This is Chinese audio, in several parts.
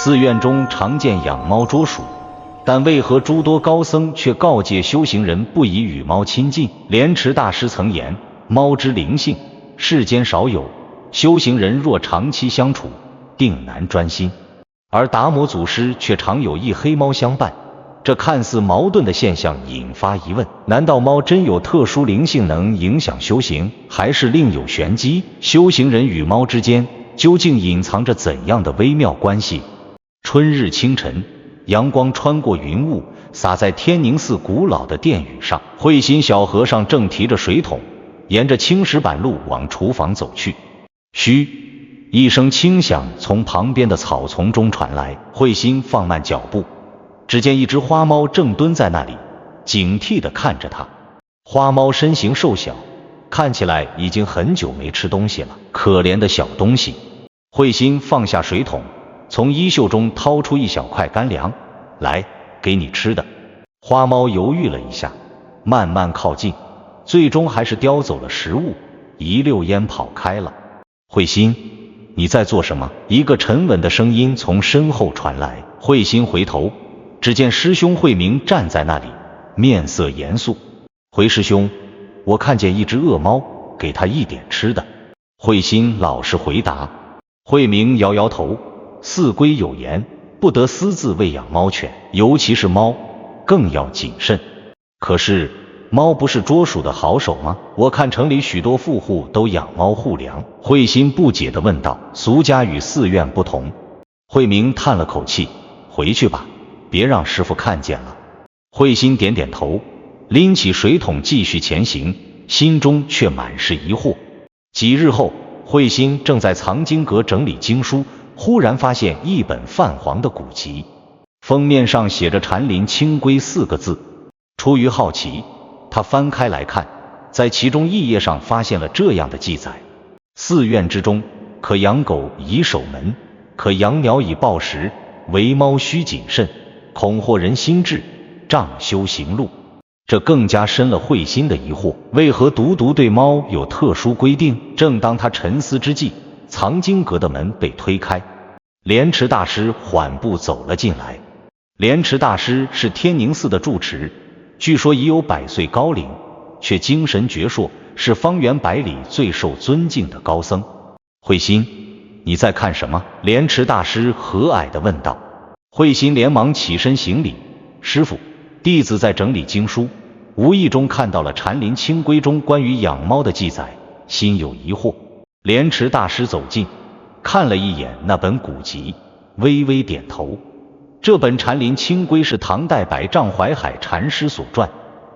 寺院中常见养猫捉鼠，但为何诸多高僧却告诫修行人不宜与猫亲近？莲池大师曾言：猫之灵性，世间少有，修行人若长期相处，定难专心。而达摩祖师却常有一黑猫相伴，这看似矛盾的现象引发疑问：难道猫真有特殊灵性能影响修行，还是另有玄机？修行人与猫之间究竟隐藏着怎样的微妙关系？春日清晨，阳光穿过云雾，洒在天宁寺古老的殿宇上。慧心小和尚正提着水桶，沿着青石板路往厨房走去。嘘，一声轻响从旁边的草丛中传来，慧心放慢脚步，只见一只花猫正蹲在那里，警惕地看着他。花猫身形瘦小，看起来已经很久没吃东西了，可怜的小东西。慧心放下水桶，从衣袖中掏出一小块干粮，来，给你吃的。花猫犹豫了一下，慢慢靠近，最终还是叼走了食物，一溜烟跑开了。慧心，你在做什么？一个沉稳的声音从身后传来。慧心回头，只见师兄慧明站在那里，面色严肃。回师兄，我看见一只恶猫，给它一点吃的。慧心老实回答。慧明摇摇头，寺规有言，不得私自喂养猫犬，尤其是猫，更要谨慎。可是猫不是捉鼠的好手吗？我看城里许多富户都养猫护粮。慧心不解地问道。俗家与寺院不同。慧明叹了口气，回去吧，别让师父看见了。慧心点点头，拎起水桶继续前行，心中却满是疑惑。几日后，慧心正在藏经阁整理经书，忽然发现一本泛黄的古籍，封面上写着禅林清规4个字。出于好奇，他翻开来看，在其中一页上发现了这样的记载：寺院之中，可养狗以守门，可养鸟以报时，为猫须谨慎，恐惑人心智，障修行路。这更加深了慧心的疑惑，为何独独对猫有特殊规定？正当他沉思之际，藏经阁的门被推开，莲池大师缓步走了进来。莲池大师是天宁寺的住持，据说已有100岁高龄，却精神矍铄，是方圆100里最受尊敬的高僧。慧心，你在看什么？莲池大师和蔼地问道。慧心连忙起身行礼，师父，弟子在整理经书，无意中看到了禅林清规中关于养猫的记载，心有疑惑。莲池大师走近，看了一眼那本古籍，微微点头。这本禅林清规是唐代百丈怀海禅师所撰，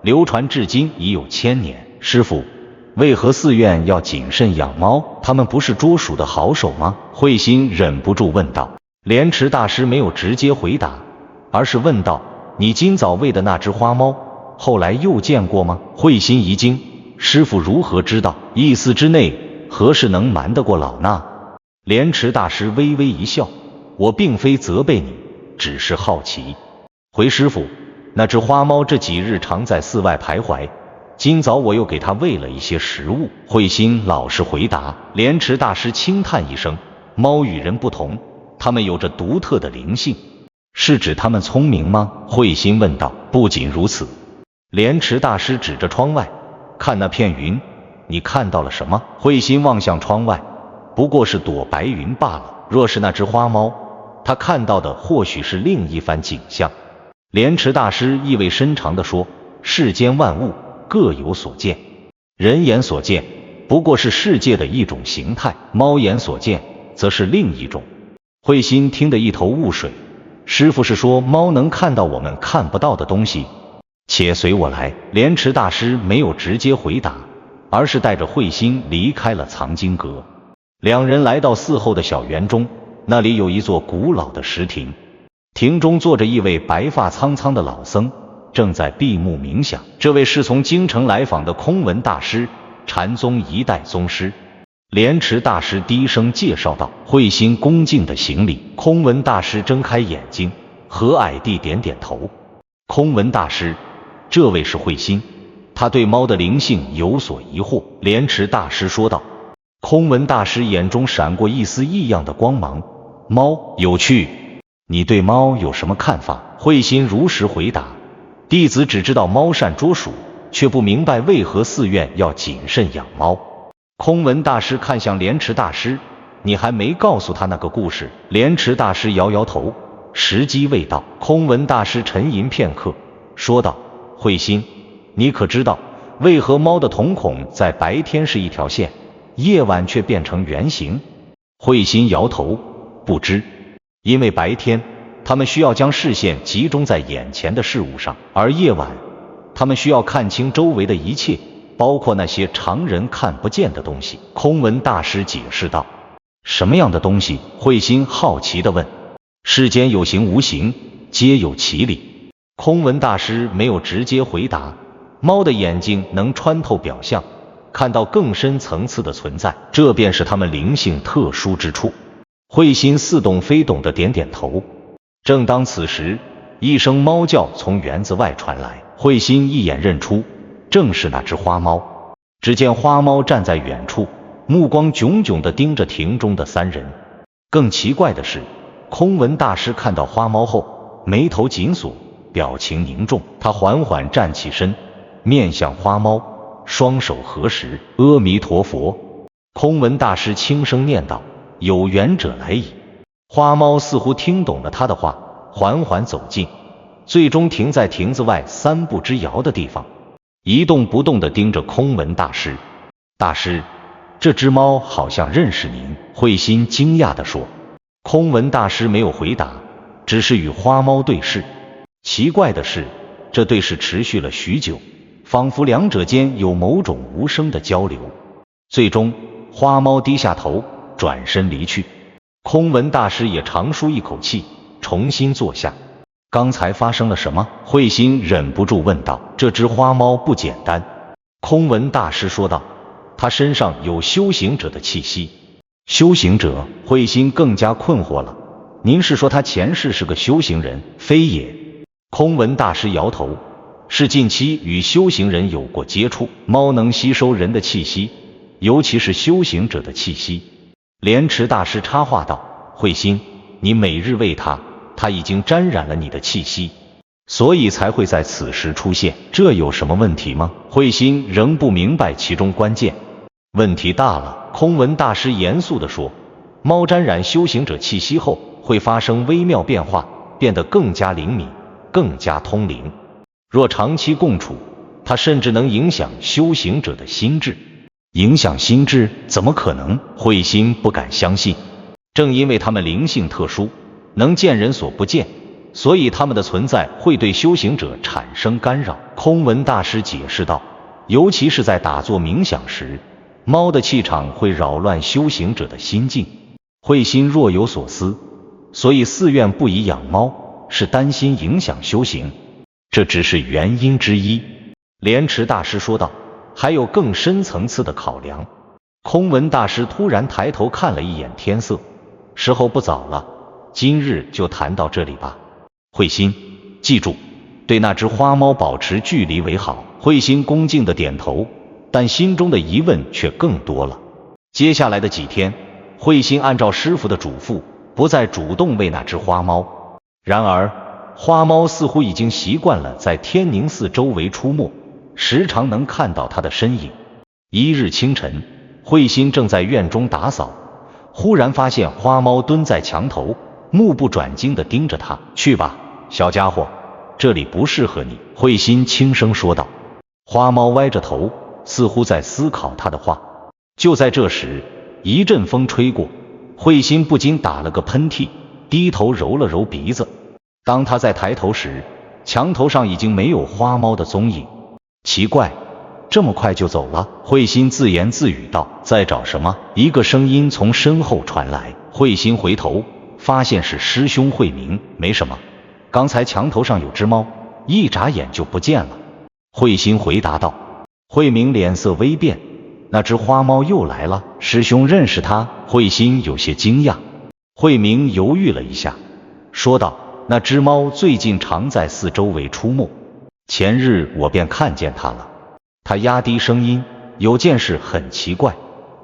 流传至今已有1000年。师父，为何寺院要谨慎养猫？他们不是捉鼠的好手吗？慧心忍不住问道。莲池大师没有直接回答，而是问道：你今早喂的那只花猫，后来又见过吗？慧心一惊，师父如何知道？一丝之内，何事能瞒得过老衲？莲池大师微微一笑，我并非责备你，只是好奇。回师父，那只花猫这几日常在寺外徘徊，今早我又给它喂了一些食物。慧心老实回答。莲池大师轻叹一声，猫与人不同，它们有着独特的灵性。是指它们聪明吗？慧心问道。不仅如此，莲池大师指着窗外，看那片云，你看到了什么？慧心望向窗外，不过是朵白云罢了。若是那只花猫，他看到的或许是另一番景象。莲池大师意味深长地说：世间万物各有所见，人眼所见不过是世界的一种形态，猫眼所见则是另一种。慧心听得一头雾水，师父是说猫能看到我们看不到的东西？且随我来。莲池大师没有直接回答，而是带着慧心离开了藏经阁。两人来到寺后的小园中，那里有一座古老的石亭，亭中坐着一位白发苍苍的老僧，正在闭目冥想。这位是从京城来访的空文大师，禅宗一代宗师。莲池大师低声介绍道。慧心恭敬地行礼。空文大师睁开眼睛，和蔼地点点头。空文大师，这位是慧心，他对猫的灵性有所疑惑。莲池大师说道。空文大师眼中闪过一丝异样的光芒。猫有趣。你对猫有什么看法？慧心如实回答，弟子只知道猫善捉鼠，却不明白为何寺院要谨慎养猫。空文大师看向莲池大师，你还没告诉他那个故事。莲池大师摇摇头，时机未到。空文大师沉吟片刻，说道，慧心，你可知道为何猫的瞳孔在白天是一条线，夜晚却变成圆形？慧心摇头，不知。因为白天他们需要将视线集中在眼前的事物上，而夜晚他们需要看清周围的一切，包括那些常人看不见的东西。空文大师解释道。什么样的东西？慧心好奇地问。世间有形无形，皆有其理。空文大师没有直接回答。猫的眼睛能穿透表象，看到更深层次的存在，这便是它们灵性特殊之处。慧心似懂非懂地点点头。正当此时，一声猫叫从园子外传来，慧心一眼认出，正是那只花猫。只见花猫站在远处，目光炯炯地盯着庭中的三人。更奇怪的是，空文大师看到花猫后，眉头紧锁，表情凝重。他缓缓站起身，面向花猫，双手合十，阿弥陀佛。空文大师轻声念道，有缘者来矣。花猫似乎听懂了他的话，缓缓走近，最终停在亭子外3步之遥的地方，一动不动地盯着空文大师。大师，这只猫好像认识您。慧心惊讶地说。空文大师没有回答，只是与花猫对视。奇怪的是，这对视持续了许久，仿佛两者间有某种无声的交流。最终花猫低下头，转身离去。空文大师也长舒一口气，重新坐下。刚才发生了什么？慧心忍不住问道。这只花猫不简单，空文大师说道，它身上有修行者的气息。修行者？慧心更加困惑了。您是说他前世是个修行人？非也。空文大师摇头，是近期与修行人有过接触。猫能吸收人的气息，尤其是修行者的气息。莲池大师插话道，慧心，你每日喂它，它已经沾染了你的气息，所以才会在此时出现。这有什么问题吗？慧心仍不明白其中关键。问题大了。空文大师严肃地说，猫沾染修行者气息后会发生微妙变化，变得更加灵敏，更加通灵。若长期共处，它甚至能影响修行者的心智。影响心智？怎么可能？慧心不敢相信。正因为它们灵性特殊，能见人所不见，所以它们的存在会对修行者产生干扰。空文大师解释道，尤其是在打坐冥想时，猫的气场会扰乱修行者的心境。慧心若有所思，所以寺院不宜养猫，是担心影响修行，这只是原因之一。莲池大师说道，还有更深层次的考量。空文大师突然抬头看了一眼天色，时候不早了，今日就谈到这里吧。慧心，记住，对那只花猫保持距离为好。慧心恭敬地点头，但心中的疑问却更多了。接下来的几天，慧心按照师父的嘱咐，不再主动喂那只花猫。然而，花猫似乎已经习惯了在天宁寺周围出没，时常能看到它的身影。一日清晨，慧心正在院中打扫，忽然发现花猫蹲在墙头，目不转睛地盯着他。去吧，小家伙，这里不适合你。慧心轻声说道。花猫歪着头，似乎在思考他的话。就在这时，一阵风吹过，慧心不禁打了个喷嚏，低头揉了揉鼻子。当他再抬头时，墙头上已经没有花猫的踪影。奇怪，这么快就走了？慧心自言自语道。在找什么？一个声音从身后传来。慧心回头，发现是师兄慧明。没什么，刚才墙头上有只猫，一眨眼就不见了。慧心回答道。慧明脸色微变，那只花猫又来了？师兄认识它？慧心有些惊讶。慧明犹豫了一下，说道，那只猫最近常在寺周围出没，前日我便看见它了。他压低声音，有件事很奇怪，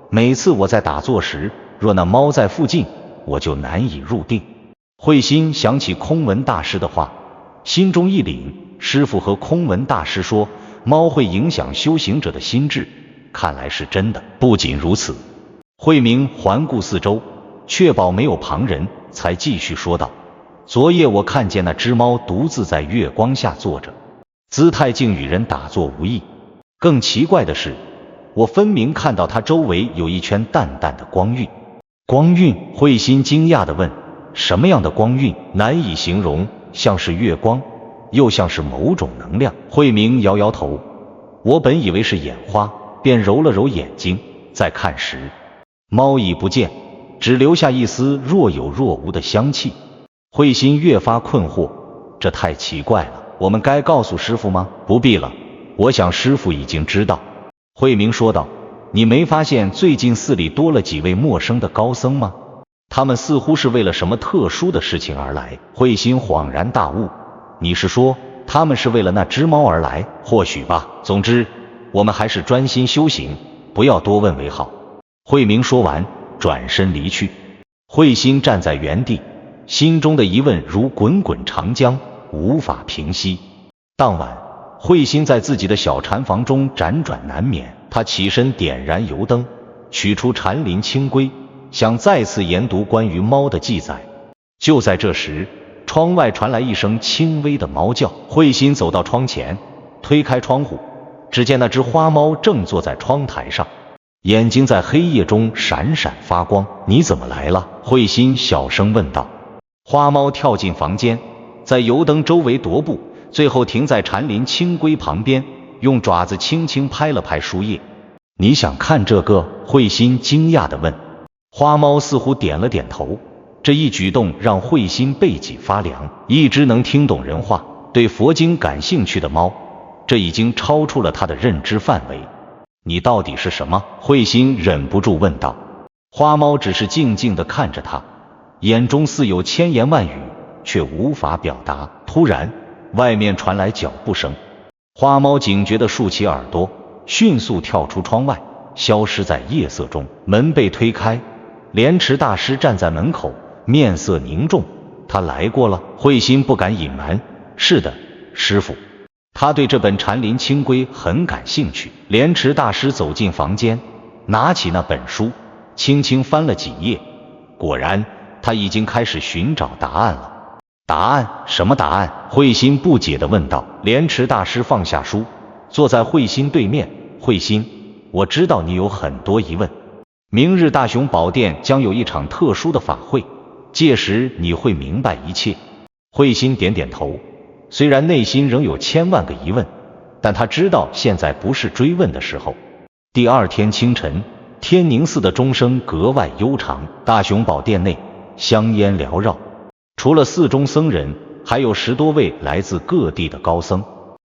每次我在打坐时，若那猫在附近，我就难以入定。慧心想起空文大师的话，心中一凛，师父和空文大师说猫会影响修行者的心智，看来是真的。不仅如此，慧明环顾四周，确保没有旁人，才继续说道，昨夜我看见那只猫独自在月光下坐着，姿态竟与人打作无异。更奇怪的是，我分明看到它周围有一圈淡淡的光晕。光晕？慧心惊讶地问，什么样的光晕？难以形容，像是月光，又像是某种能量。慧明摇摇头，我本以为是眼花，便揉了揉眼睛，再看时，猫已不见，只留下一丝若有若无的香气。慧心越发困惑，这太奇怪了，我们该告诉师父吗？不必了，我想师父已经知道。慧明说道，你没发现最近寺里多了几位陌生的高僧吗？他们似乎是为了什么特殊的事情而来。慧心恍然大悟，你是说他们是为了那只猫而来？或许吧，总之我们还是专心修行，不要多问为好。慧明说完转身离去。慧心站在原地，心中的疑问如滚滚长江，无法平息。当晚慧心在自己的小禅房中辗转难眠，他起身点燃油灯，取出禅林清规，想再次研读关于猫的记载。就在这时，窗外传来一声轻微的猫叫。慧心走到窗前，推开窗户，只见那只花猫正坐在窗台上，眼睛在黑夜中闪闪发光。你怎么来了？慧心小声问道。花猫跳进房间，在油灯周围踱步，最后停在禅林清规旁边，用爪子轻轻拍了拍书页。你想看这个？慧心惊讶地问。花猫似乎点了点头，这一举动让慧心背脊发凉。一只能听懂人话，对佛经感兴趣的猫，这已经超出了他的认知范围。你到底是什么？慧心忍不住问道。花猫只是静静地看着他，眼中似有千言万语，却无法表达。突然外面传来脚步声，花猫警觉地竖起耳朵，迅速跳出窗外，消失在夜色中。门被推开，莲池大师站在门口，面色凝重。他来过了？慧心不敢隐瞒，是的，师父。他对这本禅林清规很感兴趣。莲池大师走进房间，拿起那本书，轻轻翻了几页，果然他已经开始寻找答案了。答案？什么答案？慧心不解地问道。莲池大师放下书，坐在慧心对面。慧心，我知道你有很多疑问，明日大雄宝殿将有一场特殊的法会，届时你会明白一切。慧心点点头，虽然内心仍有千万个疑问，但他知道现在不是追问的时候。第二天清晨，天宁寺的钟声格外悠长，大雄宝殿内香烟缭绕，除了寺中僧人，还有10多位来自各地的高僧。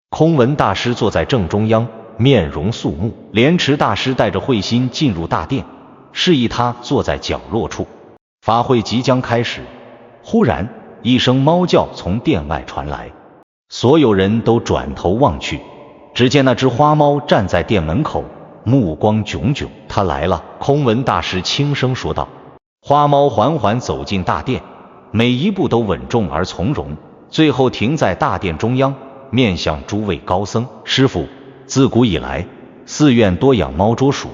空文大师坐在正中央，面容肃穆。莲池大师带着慧心进入大殿，示意他坐在角落处。法会即将开始，忽然一声猫叫从殿外传来，所有人都转头望去，只见那只花猫站在殿门口，目光炯炯。他来了，空文大师轻声说道。花猫缓缓走进大殿，每一步都稳重而从容，最后停在大殿中央，面向诸位高僧。师父，自古以来寺院多养猫捉鼠，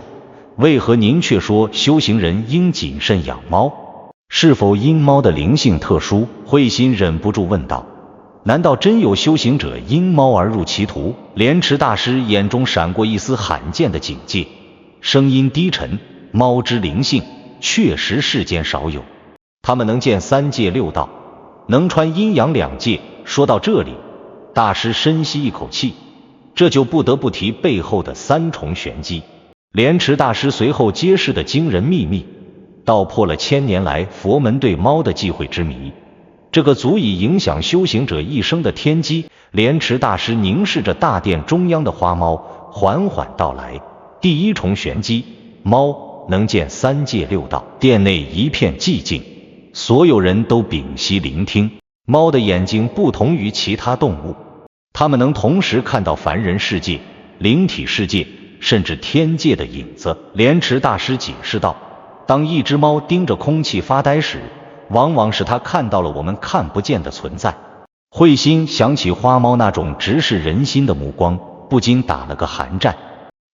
为何您却说修行人应谨慎养猫？是否因猫的灵性特殊？慧心忍不住问道。难道真有修行者因猫而入歧途？莲池大师眼中闪过一丝罕见的警戒，声音低沉，猫之灵性确实世间少有，它们能见3界6道，能穿阴阳2界。说到这里，大师深吸一口气，这就不得不提背后的3重玄机。莲池大师随后揭示的惊人秘密，道破了1000年来佛门对猫的忌讳之谜，这个足以影响修行者一生的天机。莲池大师凝视着大殿中央的花猫，缓缓道来。第1重玄机，猫能见3界6道。殿内一片寂静，所有人都屏息聆听。猫的眼睛不同于其他动物，它们能同时看到凡人世界、灵体世界，甚至天界的影子。莲池大师解释道，当一只猫盯着空气发呆时，往往是他看到了我们看不见的存在。慧心想起花猫那种直视人心的目光，不禁打了个寒战。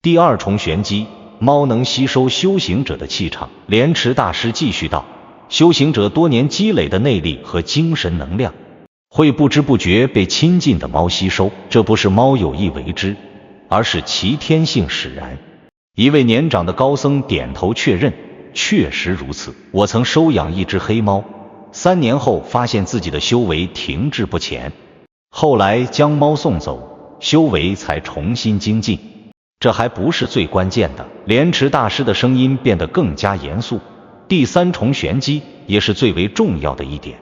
第二重玄机，猫能吸收修行者的气场。莲池大师继续道，修行者多年积累的内力和精神能量，会不知不觉被亲近的猫吸收，这不是猫有意为之，而是其天性使然。一位年长的高僧点头确认，确实如此。我曾收养一只黑猫，3年后发现自己的修为停滞不前，后来将猫送走，修为才重新精进。这还不是最关键的，莲池大师的声音变得更加严肃。第3重玄机，也是最为重要的一点，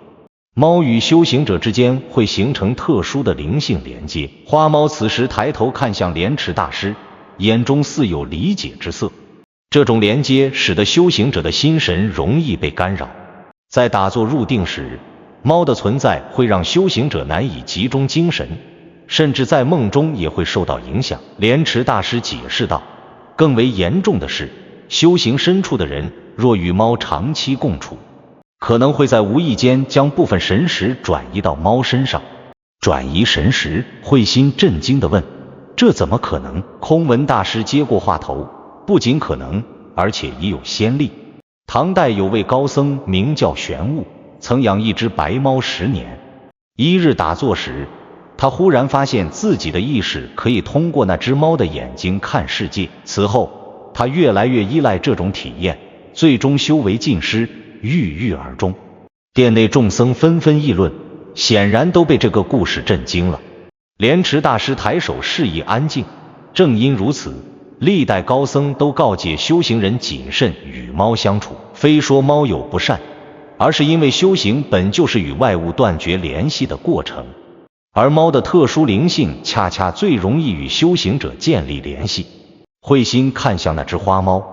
猫与修行者之间会形成特殊的灵性连接。花猫此时抬头看向莲池大师，眼中似有理解之色。这种连接使得修行者的心神容易被干扰，在打坐入定时，猫的存在会让修行者难以集中精神，甚至在梦中也会受到影响。莲池大师解释道，更为严重的是，修行深处的人若与猫长期共处，可能会在无意间将部分神识转移到猫身上。转移神识？慧心震惊地问，这怎么可能？空文大师接过话头，不仅可能，而且已有先例。唐代有位高僧名叫玄悟，曾养一只白猫10年。一日打坐时，他忽然发现自己的意识可以通过那只猫的眼睛看世界。此后，他越来越依赖这种体验，最终修为尽失，郁郁而终。殿内众僧纷纷议论，显然都被这个故事震惊了。莲池大师抬手示意安静。正因如此，历代高僧都告诫修行人谨慎与猫相处，非说猫有不善，而是因为修行本就是与外物断绝联系的过程，而猫的特殊灵性恰恰最容易与修行者建立联系。慧心看向那只花猫，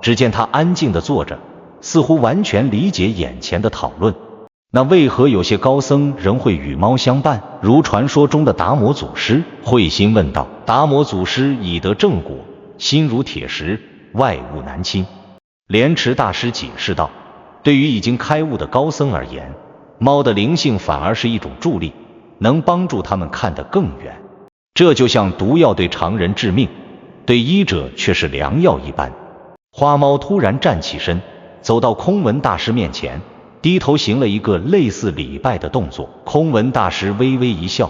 只见它安静地坐着，似乎完全理解眼前的讨论。那为何有些高僧仍会与猫相伴，如传说中的达摩祖师？慧心问道。达摩祖师已得正果，心如铁石，外物难侵。莲池大师解释道，对于已经开悟的高僧而言，猫的灵性反而是一种助力，能帮助他们看得更远。这就像毒药对常人致命，对医者却是良药一般。花猫突然站起身，走到空文大师面前，低头行了一个类似礼拜的动作。空文大师微微一笑，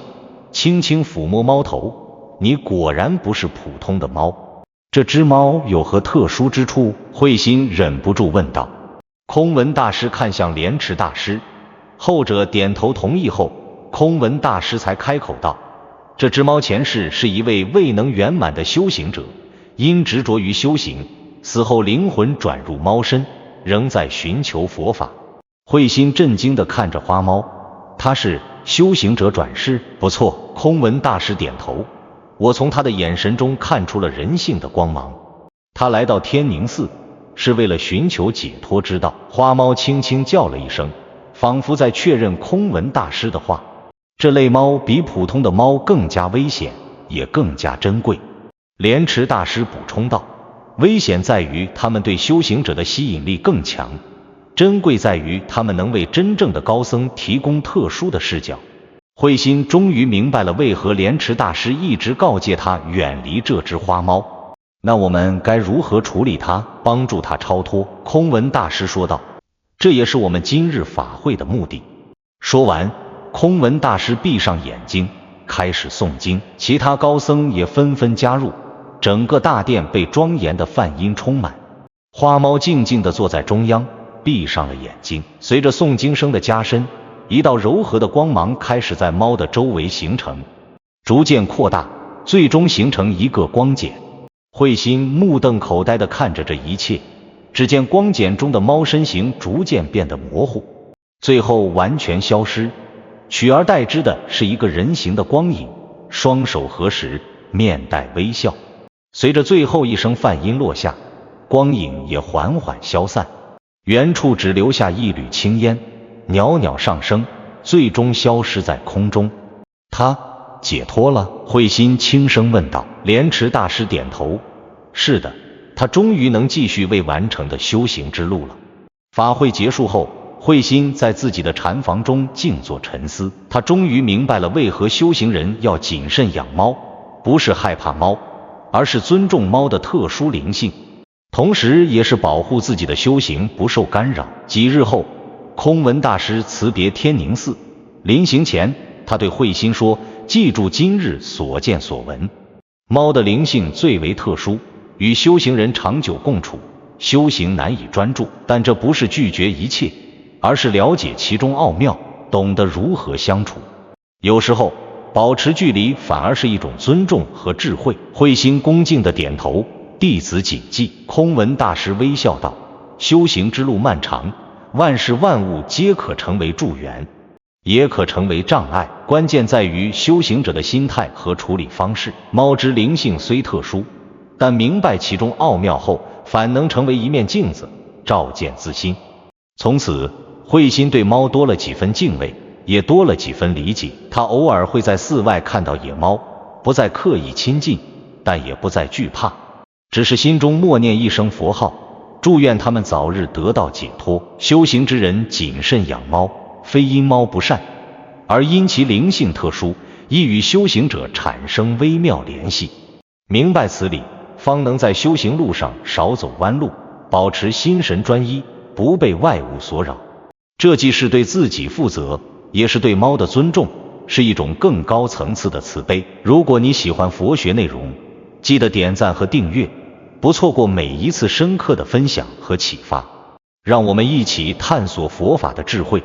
轻轻抚摸猫头，你果然不是普通的猫。这只猫有何特殊之处？慧心忍不住问道。空文大师看向莲池大师，后者点头同意后，空文大师才开口道，这只猫前世是一位未能圆满的修行者，因执着于修行，死后灵魂转入猫身，仍在寻求佛法。慧心震惊地看着花猫，他是修行者转世？不错，空文大师点头，我从他的眼神中看出了人性的光芒。他来到天宁寺是为了寻求解脱之道。花猫轻轻叫了一声，仿佛在确认空文大师的话。这类猫比普通的猫更加危险，也更加珍贵。莲池大师补充道，危险在于它们对修行者的吸引力更强，珍贵在于他们能为真正的高僧提供特殊的视角。慧心终于明白了为何莲池大师一直告诫他远离这只花猫。那我们该如何处理它，帮助它超脱？空文大师说道，这也是我们今日法会的目的。说完，空文大师闭上眼睛，开始诵经，其他高僧也纷纷加入，整个大殿被庄严的梵音充满。花猫静静地坐在中央，闭上了眼睛。随着诵经声的加深，一道柔和的光芒开始在猫的周围形成，逐渐扩大，最终形成一个光茧。慧心目瞪口呆地看着这一切，只见光茧中的猫身形逐渐变得模糊，最后完全消失，取而代之的是一个人形的光影，双手合十，面带微笑。随着最后一声梵音落下，光影也缓缓消散，远处只留下一缕青烟，袅袅上升，最终消失在空中。他解脱了？慧心轻声问道。莲池大师点头，是的，他终于能继续未完成的修行之路了。法会结束后，慧心在自己的禅房中静坐沉思，他终于明白了为何修行人要谨慎养猫，不是害怕猫，而是尊重猫的特殊灵性，同时也是保护自己的修行不受干扰。几日后，空文大师辞别天宁寺，临行前，他对慧心说：记住今日所见所闻。猫的灵性最为特殊，与修行人长久共处，修行难以专注，但这不是拒绝一切，而是了解其中奥妙，懂得如何相处。有时候，保持距离反而是一种尊重和智慧。慧心恭敬地点头，弟子谨记。空文大师微笑道：修行之路漫长，万事万物皆可成为助缘，也可成为障碍，关键在于修行者的心态和处理方式。猫之灵性虽特殊，但明白其中奥妙后，反能成为一面镜子，照见自心。从此，慧心对猫多了几分敬畏，也多了几分理解。他偶尔会在寺外看到野猫，不再刻意亲近，但也不再惧怕，只是心中默念一声佛号，祝愿他们早日得到解脱。修行之人谨慎养猫，非因猫不善，而因其灵性特殊，亦与修行者产生微妙联系。明白此理，方能在修行路上少走弯路，保持心神专一，不被外物所扰。这既是对自己负责，也是对猫的尊重，是一种更高层次的慈悲。如果你喜欢佛学内容，记得点赞和订阅，不错过每一次深刻的分享和启发。让我们一起探索佛法的智慧。